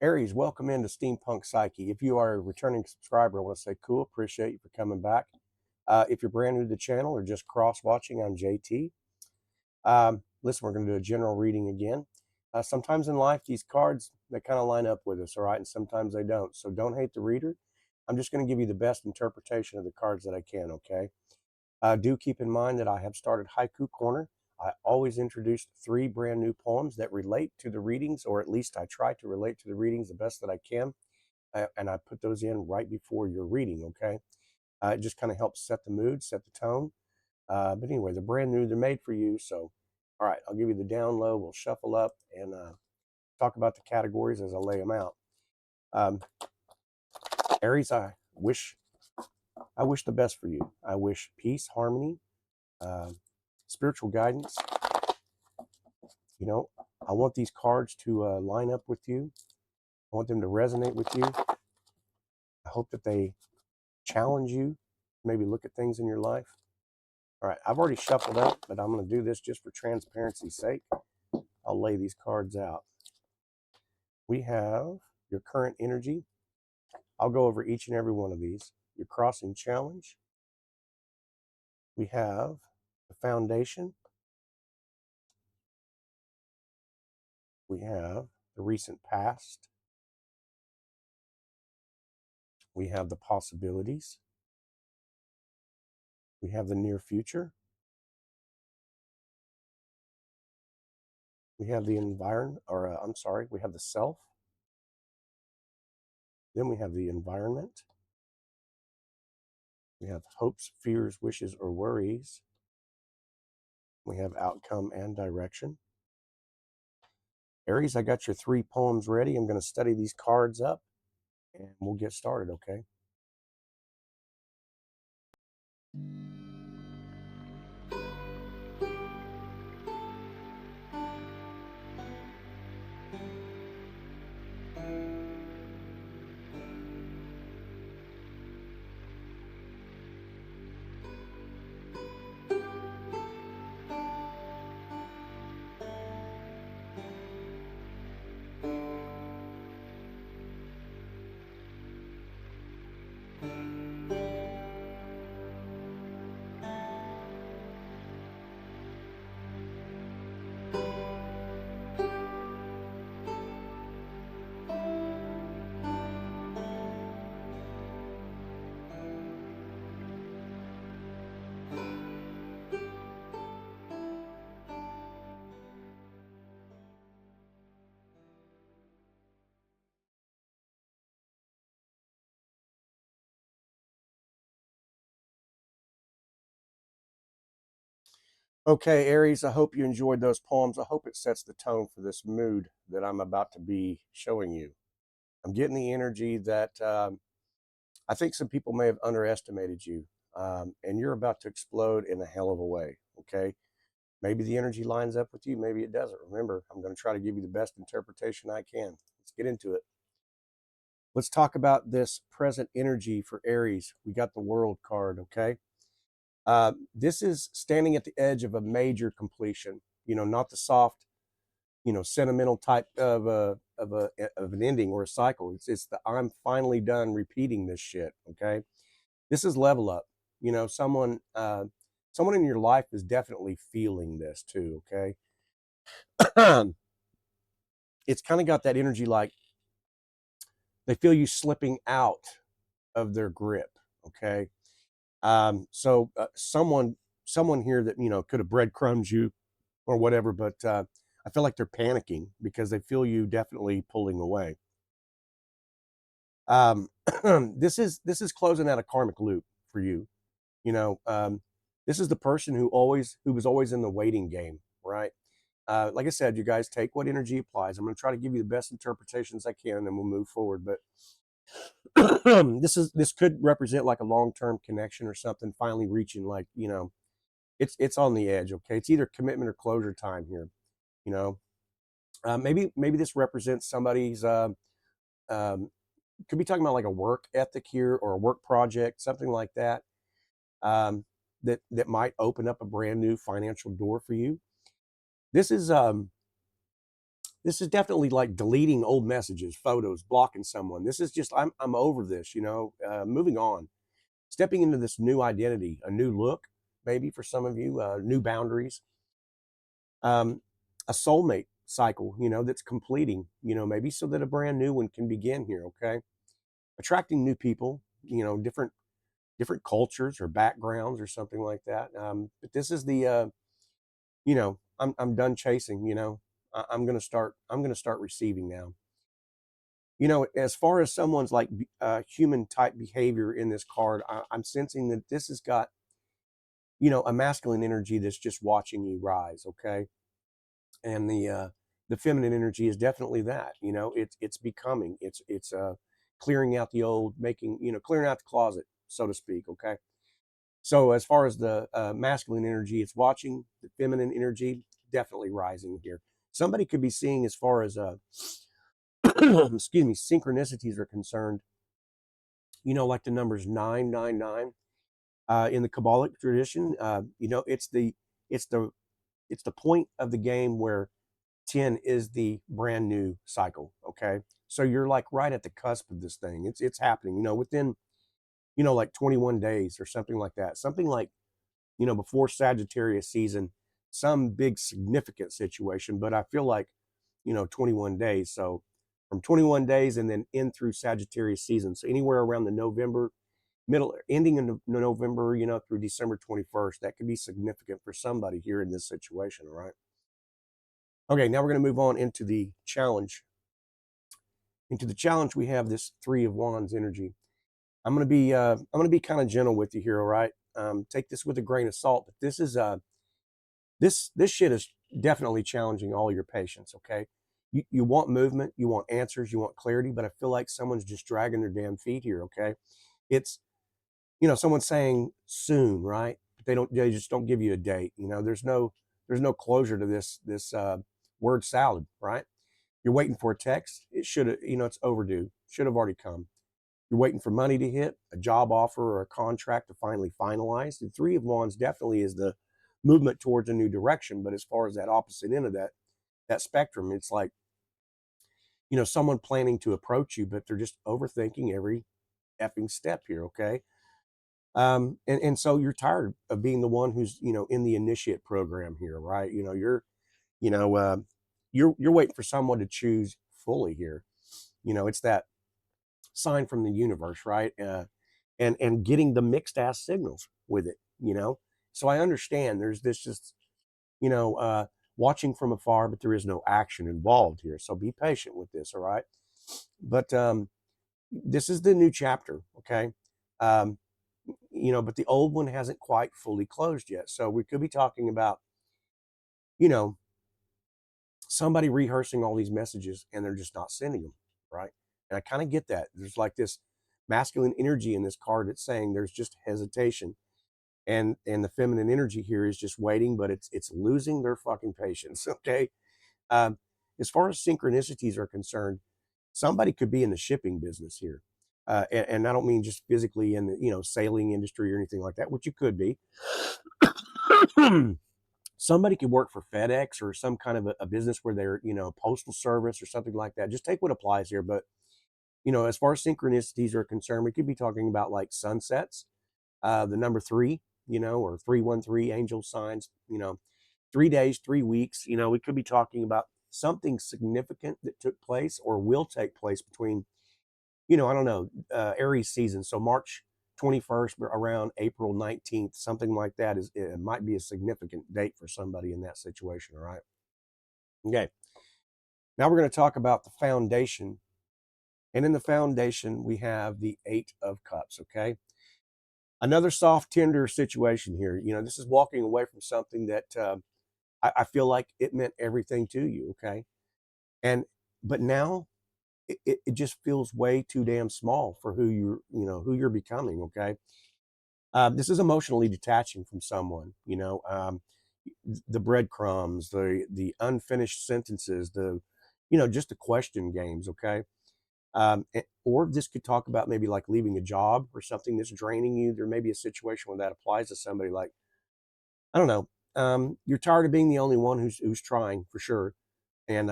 Aries, welcome into Steampunk Psyche. If you are a returning subscriber, I want to say cool, appreciate you for coming back. If you're brand new to the channel or just cross-watching, I'm JT. Listen, we're going to do a general reading again. Sometimes in life, these cards, they kind of line up with us, all right? And sometimes they don't. So don't hate the reader. I'm just going to give you the best interpretation of the cards that I can, okay? Do keep in mind that I have started Haiku Corner. I always introduce 3 brand new poems that relate to the readings, or at least I try to relate to the readings the best that I can. And I put those in right before your reading, okay? It just kind of helps set the mood, set the tone. But anyway, they're brand new, they're made for you. So, all right, I'll give you the down low. We'll shuffle up and talk about the categories as I lay them out. Aries, I wish the best for you. I wish peace, harmony, spiritual guidance. You know, I want these cards to line up with you. I want them to resonate with you. I hope that they challenge you, maybe look at things in your life. All right, I've already shuffled up, but I'm going to do this just for transparency's sake. I'll lay these cards out. We have your current energy. I'll go over each and every one of these. Your crossing challenge. We have the foundation. We have the recent past. We have the possibilities. We have the near future. We have the environment, or I'm sorry, we have the self. Then we have the environment. We have hopes, fears, wishes, or worries. We have outcome and direction. Aries, I got your 3 poems ready. I'm going to study these cards up and we'll get started, okay? Okay, Aries, I hope you enjoyed those poems. I hope it sets the tone for this mood that I'm about to be showing you. I'm getting the energy that I think some people may have underestimated you, and you're about to explode in a hell of a way, okay? Maybe the energy lines up with you, maybe it doesn't. Remember, I'm going to try to give you the best interpretation I can. Let's get into it. Let's talk about this present energy for Aries. We got the World card, okay? This is standing at the edge of a major completion. You know, not the soft, sentimental type of an ending or a cycle. It's the I'm finally done repeating this shit. Okay, this is level up. You know, someone in your life is definitely feeling this too. Okay, it's kind of got that energy like they feel you slipping out of their grip. Okay, so someone here that could have breadcrumbed you or whatever, but I feel like they're panicking because they feel you definitely pulling away. Um, this is closing out a karmic loop for you. You know, this is the person who was always in the waiting game, right? Like I said, you guys take what energy applies. I'm going to try to give you the best interpretations I can, and then we'll move forward. But this could represent like a long-term connection or something finally reaching like it's on the edge. Okay, it's either commitment or closure time here. You know, maybe this represents somebody's could be talking about like a work ethic here or a work project, something like that, that might open up a brand new financial door for you. This is This is definitely like deleting old messages, photos, blocking someone. This is just, I'm over this, moving on, stepping into this new identity, a new look, maybe for some of you, new boundaries, um, a soulmate cycle, that's completing, maybe so that a brand new one can begin here. Okay. Attracting new people, different cultures or backgrounds or something like that. But this is the, I'm done chasing, I'm going to start receiving now. As far as someone's like human type behavior in this card, I'm sensing that this has got, a masculine energy that's just watching you rise. Okay. And the feminine energy is definitely that, it's becoming, it's clearing out the old, making, clearing out the closet, so to speak. Okay. So as far as the masculine energy, it's watching. The feminine energy definitely rising here. Somebody could be seeing, as far as excuse me, synchronicities are concerned, like the numbers 999 in the Kabbalic tradition. It's the it's the point of the game where 10 is the brand new cycle. Okay. So you're like right at the cusp of this thing. It's happening, within, like 21 days or something like that. Something like, before Sagittarius season, some big significant situation. But I feel like, 21 days. So from 21 days and then in through Sagittarius season. So anywhere around the November, middle, ending in November, through December 21st, that could be significant for somebody here in this situation. All right. Okay. Now we're going to move on into the challenge. Into the challenge, we have this Three of Wands energy. I'm going to be kind of gentle with you here. All right. Take this with a grain of salt, but this is this shit is definitely challenging all your patience. Okay. You want movement, you want answers, you want clarity, but I feel like someone's just dragging their damn feet here. Okay. It's, someone's saying soon, right? But they just don't give you a date. There's no closure to this word salad, right? You're waiting for a text. It should have, it's overdue. Should have already come. You're waiting for money to hit, a job offer or a contract to finally finalize. The Three of Wands definitely is the movement towards a new direction. But as far as that opposite end of that spectrum, it's like, someone planning to approach you, but they're just overthinking every effing step here. Okay. And so you're tired of being the one who's, in the initiate program here, right? You know, uh, you're waiting for someone to choose fully here. It's that sign from the universe, right? And getting the mixed ass signals with it. So I understand there's this just, you know uh watching from afar, but there is no action involved here, so be patient with this. All right. But this is the new chapter. Okay. um but the old one hasn't quite fully closed yet, so we could be talking about, you know somebody rehearsing all these messages and they're just not sending them, right? And I kind of get that. There's like this masculine energy in this card that's saying there's just hesitation, and the feminine energy here is just waiting, but it's losing their fucking patience. Okay. um, as far as synchronicities are concerned, somebody could be in the shipping business here, and I don't mean just physically in the, sailing industry or anything like that, which you could be. Somebody could work for FedEx or some kind of a business where they're, postal service or something like that. Just take what applies here. But, as far as synchronicities are concerned, we could be talking about like sunsets, the number three, or 313 angel signs, 3 days, 3 weeks. We could be talking about something significant that took place or will take place between, I don't know, Aries season. So March 21st, around April 19th, something like that it might be a significant date for somebody in that situation. All right. Okay. Now we're going to talk about the foundation. And in the foundation, we have the Eight of Cups. Okay. Another soft, tender situation here. This is walking away from something that I feel like it meant everything to you. Okay. But now it just feels way too damn small for who you're becoming. Okay. This is emotionally detaching from someone, the breadcrumbs, the unfinished sentences, just the question games. Okay. Or this could talk about maybe like leaving a job or something that's draining you. There may be a situation where that applies to somebody, like, I don't know. You're tired of being the only one who's trying, for sure. And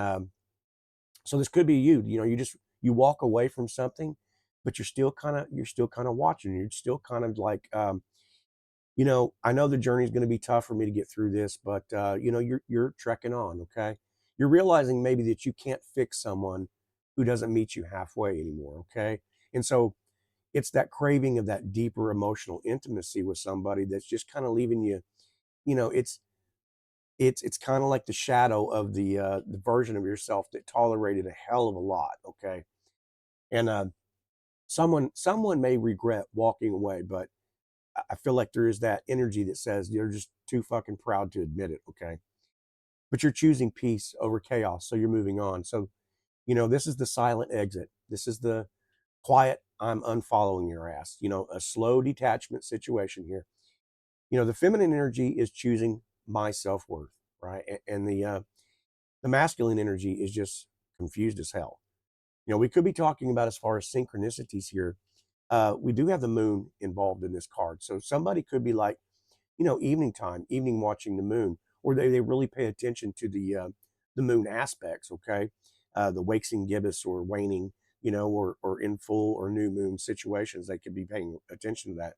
So this could be you. You walk away from something, but you're still kind of watching. You're still kind of like, I know the journey is going to be tough for me to get through this, but you're trekking on. Okay, you're realizing maybe that you can't fix someone who doesn't meet you halfway anymore. Okay, and so it's that craving of that deeper emotional intimacy with somebody that's just kind of leaving you. It's kind of like the shadow of the version of yourself that tolerated a hell of a lot. Okay, and someone may regret walking away, but I feel like there is that energy that says you're just too fucking proud to admit it. Okay, but you're choosing peace over chaos, so you're moving on. So this is the silent exit. This is the quiet, I'm unfollowing your ass. A slow detachment situation here. The feminine energy is choosing my self-worth, right? And the masculine energy is just confused as hell. We could be talking about, as far as synchronicities here, we do have the moon involved in this card. So somebody could be like, evening time, evening watching the moon, or they really pay attention to the moon aspects, okay? The waxing gibbous or waning, or in full or new moon situations, they could be paying attention to that.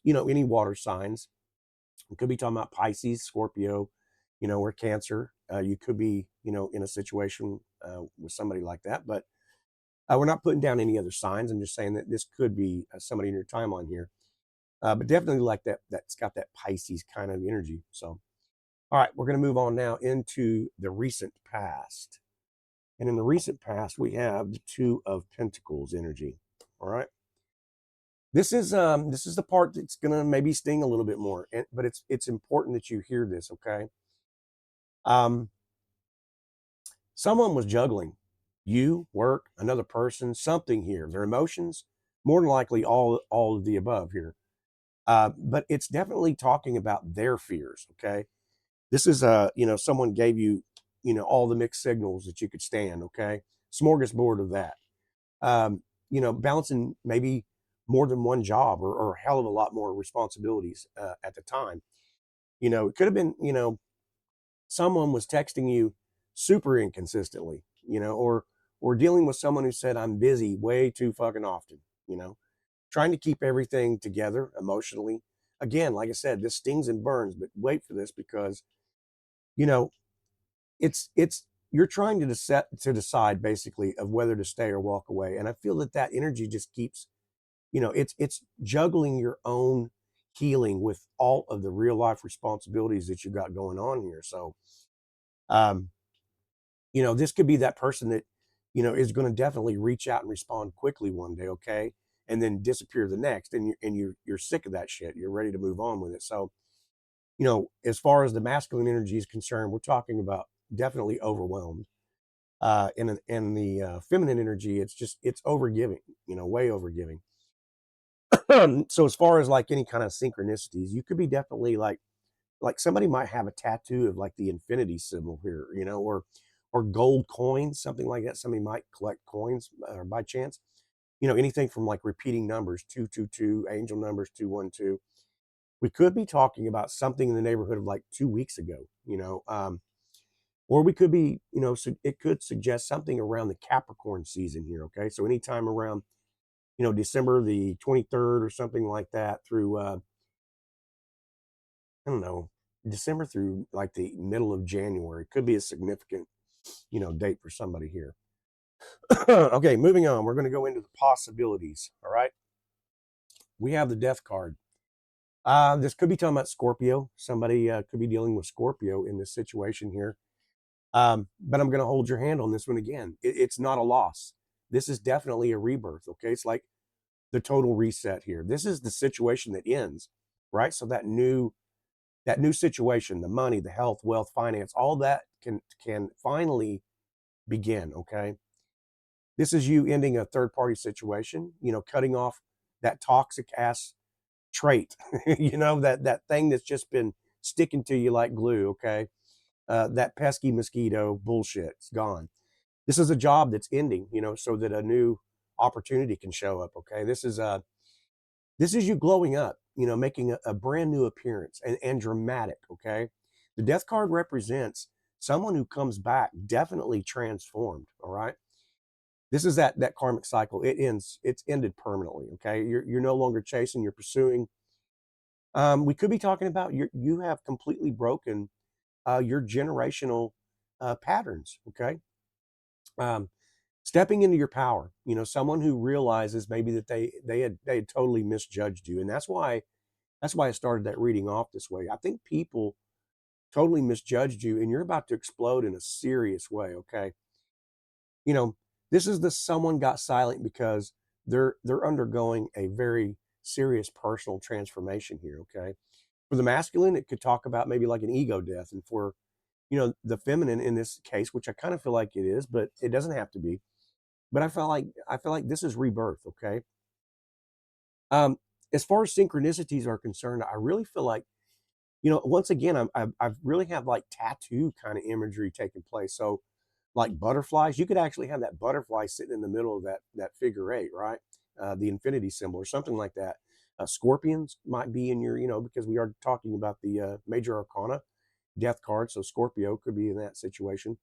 Any water signs. We could be talking about Pisces, Scorpio, or Cancer. You could be, in a situation with somebody like that, but we're not putting down any other signs. I'm just saying that this could be somebody in your timeline here. But definitely like that's got that Pisces kind of energy. So, all right, we're going to move on now into the recent past. And in the recent past, we have the Two of Pentacles energy. All right. This is the part that's going to maybe sting a little bit more, but it's important that you hear this, okay? Someone was juggling you, work, another person, something here. Their emotions, more than likely all of the above here. But it's definitely talking about their fears, okay? This is someone gave you, all the mixed signals that you could stand, okay? Smorgasbord of that. Balancing maybe more than one job, or a hell of a lot more responsibilities at the time. It could have been, someone was texting you super inconsistently, or dealing with someone who said, I'm busy way too fucking often, trying to keep everything together emotionally. Again, like I said, this stings and burns, but wait for this, because, you know, it's you're trying to decide basically of whether to stay or walk away. And I feel that energy just keeps, it's juggling your own healing with all of the real life responsibilities that you got going on here. So, um, this could be that person that, is going to definitely reach out and respond quickly one day, okay, and then disappear the next, and you're sick of that shit. You're ready to move on with it. So, as far as the masculine energy is concerned, we're talking about definitely overwhelmed. And the feminine energy, it's overgiving, way overgiving. So as far as like any kind of synchronicities, you could be definitely like somebody might have a tattoo of like the infinity symbol here, or gold coins, something like that. Somebody might collect coins by chance, anything from like repeating numbers, 222, angel numbers, 212. We could be talking about something in the neighborhood of like 2 weeks ago, or we could be, so it could suggest something around the Capricorn season here. Okay. So anytime around, December the 23rd or something like that through, I don't know, December through like the middle of January could be a significant, date for somebody here. Okay, moving on. We're going to go into the possibilities. All right. We have the Death card. This could be talking about Scorpio. Somebody could be dealing with Scorpio in this situation here. But I'm going to hold your hand on this one again. It's not a loss. This is definitely a rebirth. Okay. It's like the total reset here. This is the situation that ends, right? So that new situation, the money, the health, wealth, finance, all that can finally begin. Okay. This is you ending a third party situation, cutting off that toxic ass trait, that thing that's just been sticking to you like glue. Okay. That pesky mosquito bullshit, it's gone. This is a job that's ending, so that a new opportunity can show up. Okay. This is you glowing up, making a brand new appearance, and dramatic. Okay. The Death card represents someone who comes back definitely transformed. All right. This is that karmic cycle. It ends. It's ended permanently. Okay. You're no longer chasing. You're pursuing. We could be talking about you have completely broken your generational patterns. Okay. Um, Stepping into your power. Someone who realizes maybe that they had totally misjudged you, and that's why I started that reading off this way. I think people totally misjudged you, and you're about to explode in a serious way. Okay. you know this is the someone got silent because they're undergoing a very serious personal transformation here. Okay. For the masculine, it could talk about maybe like an ego death, and for the feminine in this case, which I kind of feel like it is, but it doesn't have to be. But I feel like this is rebirth. Okay. um as far as synchronicities are concerned, I really feel like, once again, I've really have like tattoo kind of imagery taking place. So, like butterflies, you could actually have that butterfly sitting in the middle of that figure eight, right? The infinity symbol or something like that. Scorpions might be in your, because we are talking about the major arcana death card. So Scorpio could be in that situation.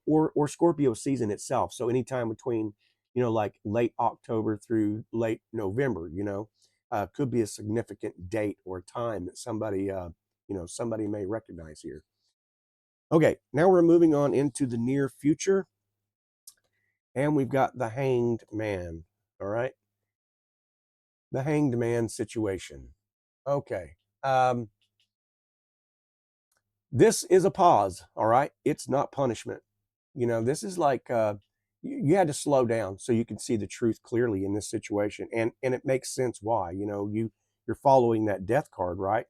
Or Scorpio season itself. So anytime between, like late October through late November, could be a significant date or time that somebody may recognize here. Okay, now we're moving on into the near future, and we've got the Hanged Man. All right, the Hanged Man situation. Okay, this is a pause. All right, it's not punishment. This is like you had to slow down so you can see the truth clearly in this situation, and it makes sense why. You're following that death card, right?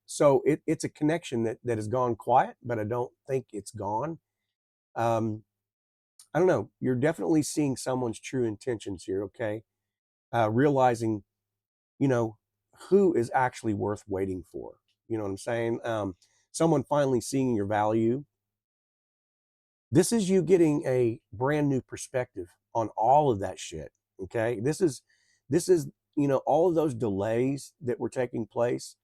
So it's a connection that has gone quiet, but I don't think it's gone. um, I don't know. You're definitely seeing someone's true intentions here. Okay. Realizing, you know, who is actually worth waiting for. You know what I'm saying? Someone finally seeing your value. This is you getting a brand new perspective on all of that shit. Okay. This is, all of those delays that were taking place.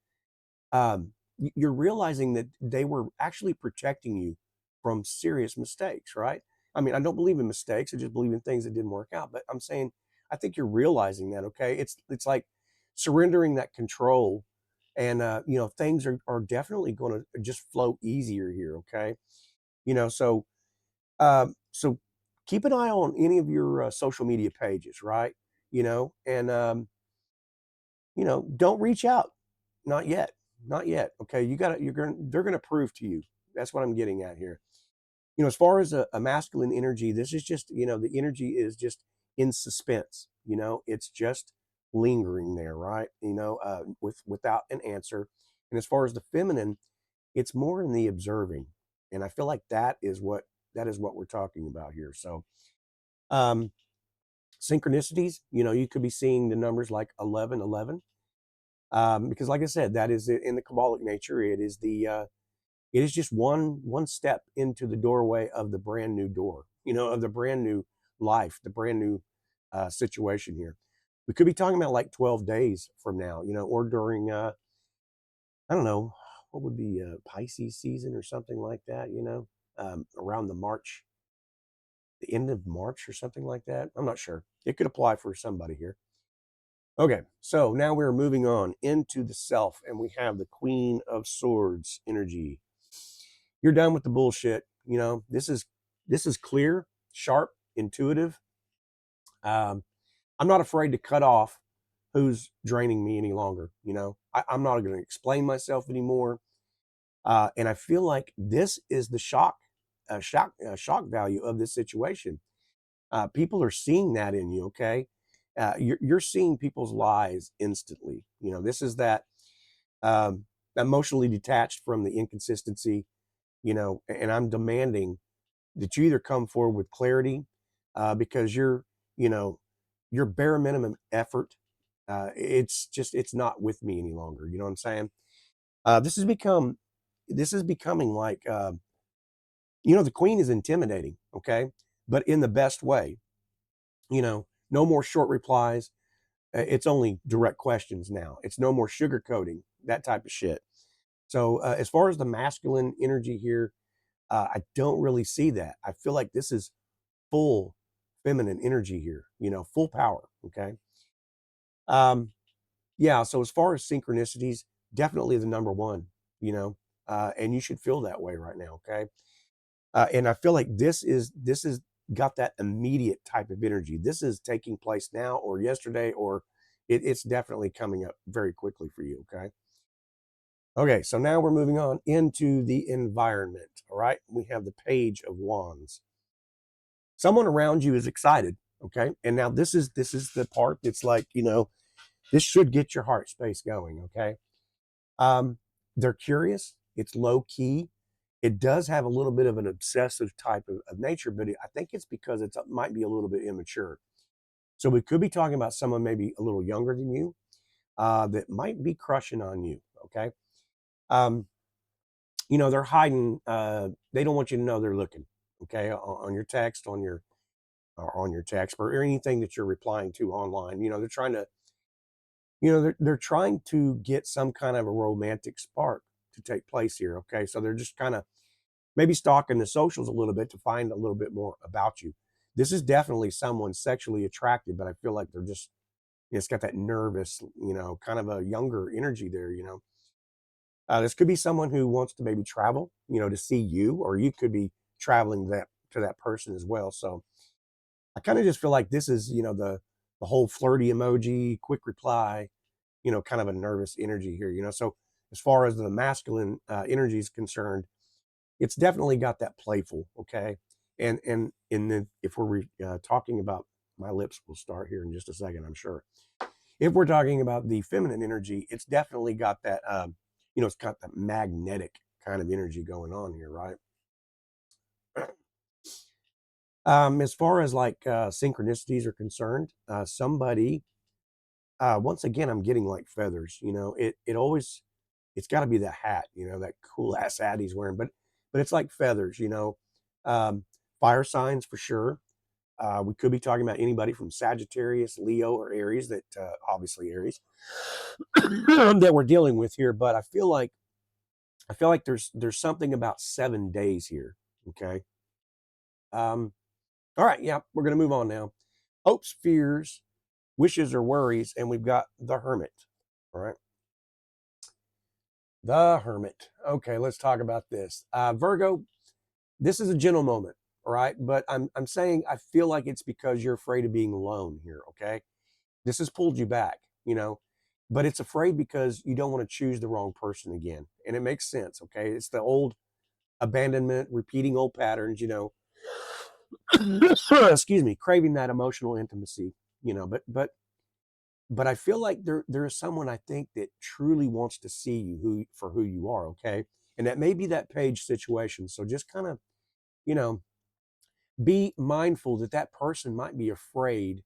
You're realizing that they were actually protecting you from serious mistakes, right? I mean, I don't believe in mistakes. I just believe in things that didn't work out. But I'm saying, I think you're realizing that. Okay, it's like surrendering that control, and things are definitely going to just flow easier here. Okay, so keep an eye on any of your social media pages, right? And don't reach out. Not yet. Not yet. Okay. They're gonna prove to you. That's what I'm getting at here. As far as a masculine energy, this is just, the energy is just in suspense. It's just lingering there, right? Without an answer. And as far as the feminine, it's more in the observing. And I feel like that is what we're talking about here. So um synchronicities, you could be seeing the numbers like 1111. Because like I said, that is in the Kabbalic nature. It is just one step into the doorway of the brand new door, of the brand new life, the brand new situation here. We could be talking about like 12 days from now, or during I don't know, what would be Pisces season or something like that, around the end of March or something like that. I'm not sure. It could apply for somebody here. Okay, so now we're moving on into the self, and we have the Queen of Swords energy. You're done with the bullshit. This is clear, sharp, intuitive. Um, I'm not afraid to cut off who's draining me any longer. I'm not going to explain myself anymore. And I feel like this is the shock value of this situation. People are seeing that in you. Okay. You're seeing people's lies instantly. This is that um, emotionally detached from the inconsistency, and I'm demanding that you either come forward with clarity, because you know, your bare minimum effort, it's not with me any longer. You know what I'm saying? This has become, this is becoming like, the queen is intimidating. Okay. But in the best way. No more short replies. It's only direct questions now. It's no more sugarcoating, that type of shit. So as far as the masculine energy here, I don't really see that. I feel like this is full feminine energy here, full power. Okay. Um, yeah. So as far as synchronicities, definitely the number one, you know, and you should feel that way right now. Okay. And I feel like this is got that immediate type of energy. This is taking place now or yesterday, or it's definitely coming up very quickly for you. Okay. Okay, so now we're moving on into the environment. All right, we have the Page of Wands. Someone around you is excited. Okay, and now this is the part that's like, this should get your heart space going. Okay, um, they're curious. It's low key. It does have a little bit of an obsessive type of nature, but I think it's because it might be a little bit immature. So we could be talking about someone maybe a little younger than you that might be crushing on you. Okay. Um, they're hiding. They don't want you to know they're looking. Okay, on your text, on your text, or anything that you're replying to online. They're trying to, they're trying to get some kind of a romantic spark to take place here. Okay, so they're just kind of maybe stalking the socials a little bit to find a little bit more about you. This is definitely someone sexually attractive, but I feel like they're just, it's got that nervous, kind of a younger energy there. This could be someone who wants to maybe travel, to see you, or you could be traveling that to that person as well. So I kind of just feel like this is, the whole flirty emoji, quick reply, kind of a nervous energy here. So as far as the masculine energy is concerned, it's definitely got that playful, okay. And in the if we're talking about, my lips will start here in just a second, I'm sure. If we're talking about the feminine energy, it's definitely got that, it's got that magnetic kind of energy going on here, right? As far as like synchronicities are concerned, somebody, once again, I'm getting like feathers. It always, it's got to be the hat, that cool ass hat he's wearing, but it's like feathers. Um, Fire signs for sure. We could be talking about anybody from Sagittarius, Leo, or Aries. That obviously Aries that we're dealing with here. But I feel like there's something about 7 days here. Okay. Um, all right. Yeah, we're gonna move on now. Hopes, fears, wishes, or worries, and we've got the Hermit. All right. The Hermit. Okay, let's talk about this. Virgo, this is a gentle moment, all right? But I'm saying I feel like it's because you're afraid of being alone here, okay? This has pulled you back, but it's afraid because you don't want to choose the wrong person again. And it makes sense, okay? It's the old abandonment, repeating old patterns, excuse me, craving that emotional intimacy, but I feel like there is someone, I think, that truly wants to see you who you are, okay? And that may be that Page situation. So just kind of, you know, be mindful that that person might be afraid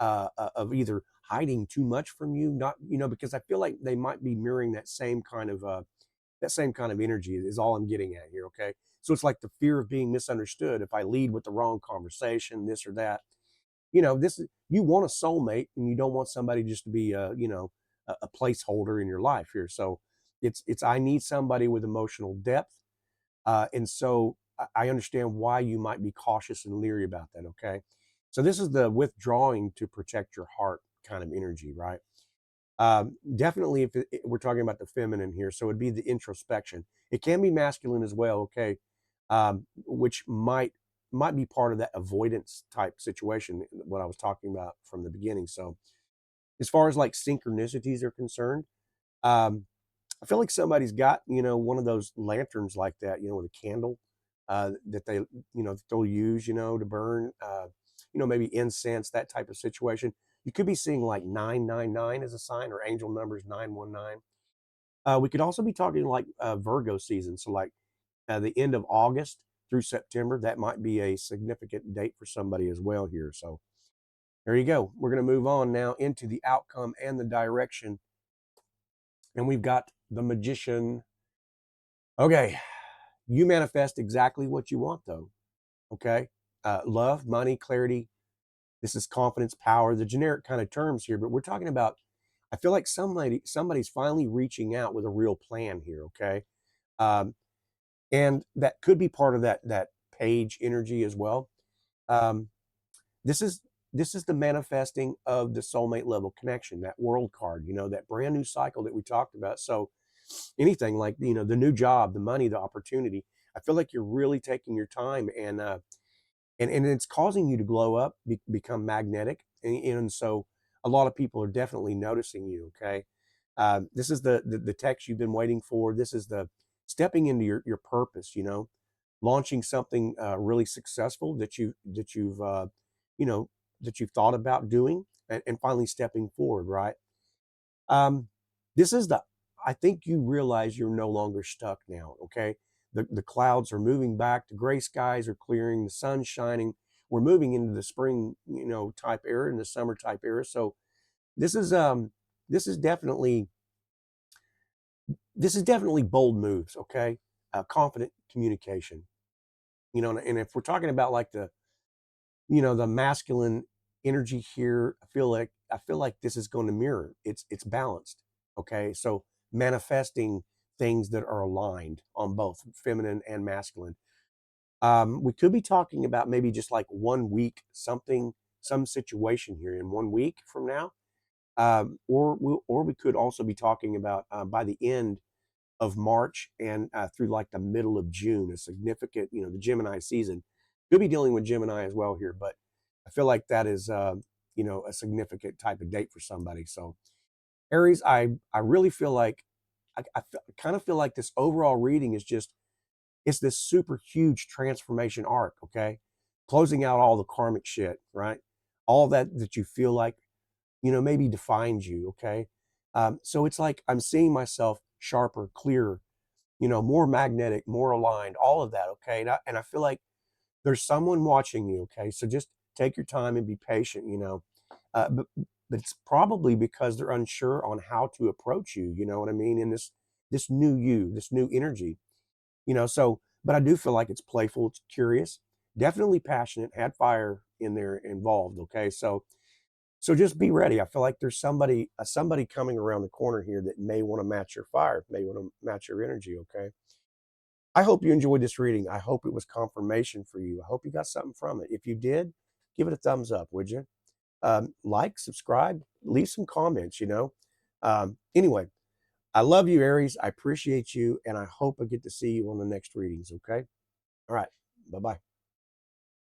of either hiding too much from you, not, because I feel like they might be mirroring that same kind of energy is all I'm getting at here, okay? So it's like the fear of being misunderstood if I lead with the wrong conversation, this or that. This is, you want a soulmate, and you don't want somebody just to be a placeholder in your life here. So it's I need somebody with emotional depth, and so I understand why you might be cautious and leery about that. Okay, so this is the withdrawing to protect your heart kind of energy, right? Definitely, if we're talking about the feminine here, so it'd be the introspection. It can be masculine as well, okay, which might be part of that avoidance type situation, what I was talking about from the beginning. So, as far as like synchronicities are concerned, um, I feel like somebody's got, one of those lanterns like that, with a candle that that they'll use, to burn, maybe incense, that type of situation. You could be seeing like 999 as a sign, or angel numbers 919. We could also be talking like Virgo season. So, like the end of August through September, that might be a significant date for somebody as well here. So, there you go. We're going to move on now into the outcome and the direction. And we've got the Magician. Okay, you manifest exactly what you want, though. Okay, love, money, clarity. This is confidence, power, the generic kind of terms here, but we're talking about I feel like somebody's finally reaching out with a real plan here, okay? Um, and that could be part of that page energy as well. Um, this is this is the manifesting of the soulmate level connection, that world card, that brand new cycle that we talked about. So anything like, the new job, the money, the opportunity, I feel like you're really taking your time, and it's causing you to glow up, become magnetic, and so a lot of people are definitely noticing you. Okay, this is the text you've been waiting for. This is the stepping into your purpose. Launching something really successful you know that you've thought about doing, and finally stepping forward. Right. Um, this is the, I think you realize you're no longer stuck now, okay? The clouds are moving back, the gray skies are clearing, the sun's shining. We're moving into the spring, type era and the summer type era. So this is um this is definitely this is definitely bold moves, okay? Confident communication. And if we're talking about like the masculine energy here, I feel like this is going to mirror, it's balanced. Okay, so manifesting things that are aligned on both feminine and masculine. We could be talking about maybe just like 1 week, some situation here in 1 week from now. Or we could also be talking about by the end of March and through like the middle of June, a significant, the Gemini season. You'll be dealing with Gemini as well here, but I feel like that is, a significant type of date for somebody. So Aries, I really feel like I kind of feel like this overall reading is just, it's this super huge transformation arc. Okay, closing out all the karmic shit, right? All that you feel like, maybe defines you. Okay, so it's like I'm seeing myself sharper, clearer, more magnetic, more aligned, all of that. Okay. And I feel like there's someone watching you. Okay. So just take your time and be patient. But it's probably because they're unsure on how to approach you. You know what I mean? In this new you, this new energy, so, but I do feel like it's playful, it's curious, definitely passionate, had fire in there involved. Okay. So just be ready. I feel like there's somebody coming around the corner here that may want to match your fire, may want to match your energy. Okay. I hope you enjoyed this reading. I hope it was confirmation for you. I hope you got something from it. If you did, give it a thumbs up, would you? Like, subscribe, leave some comments. Anyway, I love you, Aries. I appreciate you, and I hope I get to see you on the next readings. Okay. All right. Bye bye.